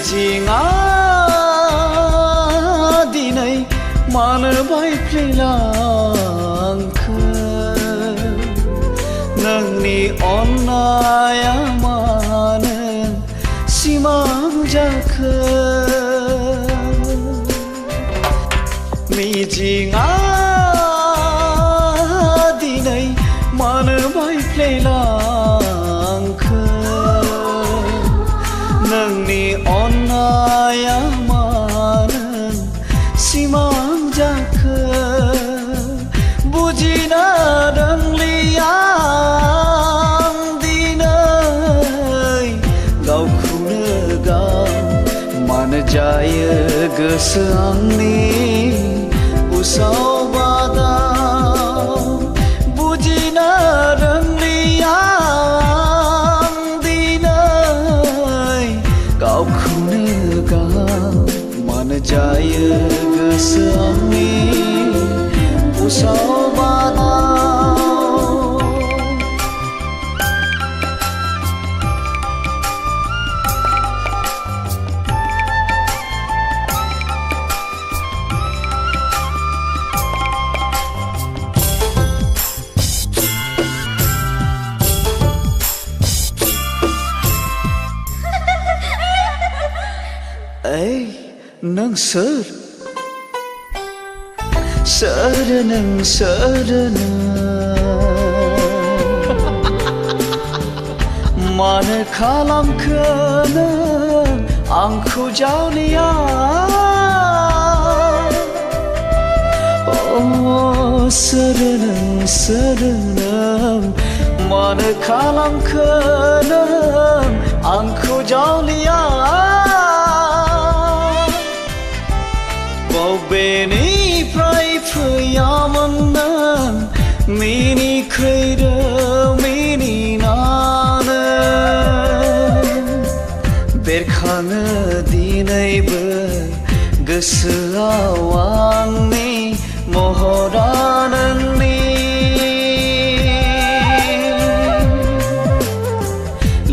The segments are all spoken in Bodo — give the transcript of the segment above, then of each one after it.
मिजिङा दिनै मानो बायफ्लेलांखो नोंनि अननाया मानो सिमां जाखो मिजिङा दिनै मानो बायफ्लेलांखो नोंनि अननाया मानो सिमां जाखो बुजिनो रोंलिया आं दिनै गावखौनो गाव मानो जायो गोसो आंनि उसाव बादाव बुजिनो रोंलिया आं दिनै गावखौनो गाव मानो जायो गोसो आंनि उसाव बादाव नों सोर नों सोर मानो खालामखो नों आंखौ जावलिया सोर नों मानो खालामखो नों आंखौ जावलिया बबेनिफ्राय फैयामोन नों मिनिखैरो मिनिनानो बेरखाङो दिनैबो गोसोआव आंनि महरा नोंनि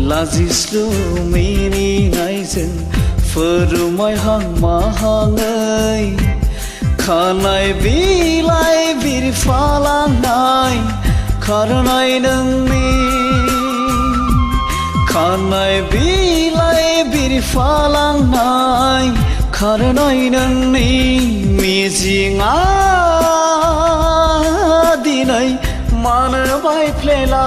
लाजिस्लु मिनिनायजों फोरमायहां माहाङै खानाय बिलाइ बिरफालांनाय खारनाय नोंनि खानाय बिलाइ बिरफालांनाय खारनाय नोंनि मिजिङा दिनै मानो बायफ्लेलांखो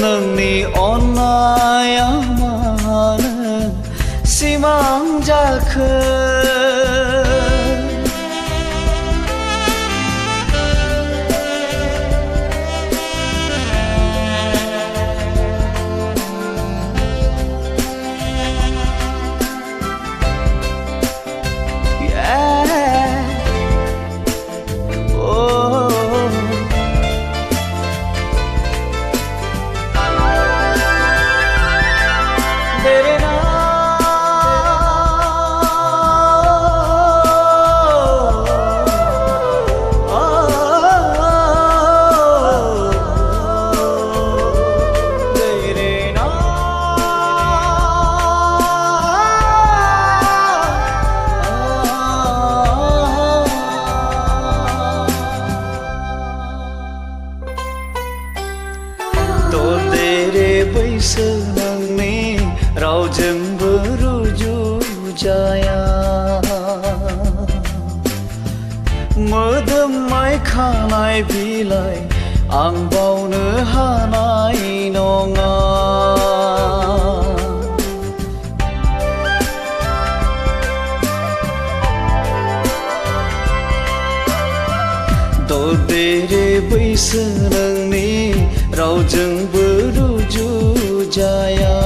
नोंनि अननाया मानो सिमां जाखो बैसो नोंनि रावजोंबो रुजुजाया मोदोमनाय खानाय बिलाइ आं बावनो हानाय नङा ददेरे बैसो नोंनि रावजोंबो रुजुजाया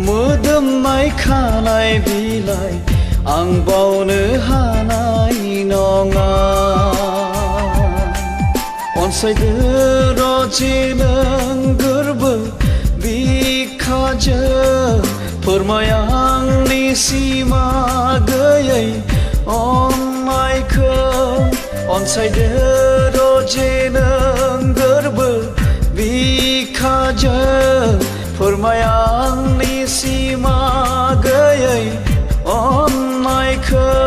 मोदोमनाय खानाय बिलाइ आं बावनो हानाय नङा अनसायदो रजे नों गोरबो बिखाजों फोरमाय आंनि सिमा गैयै अननायखौ अनसायदो रजे नों गोरबो बिखा फोरमाय आंनि सिमा गैयै अननायखौ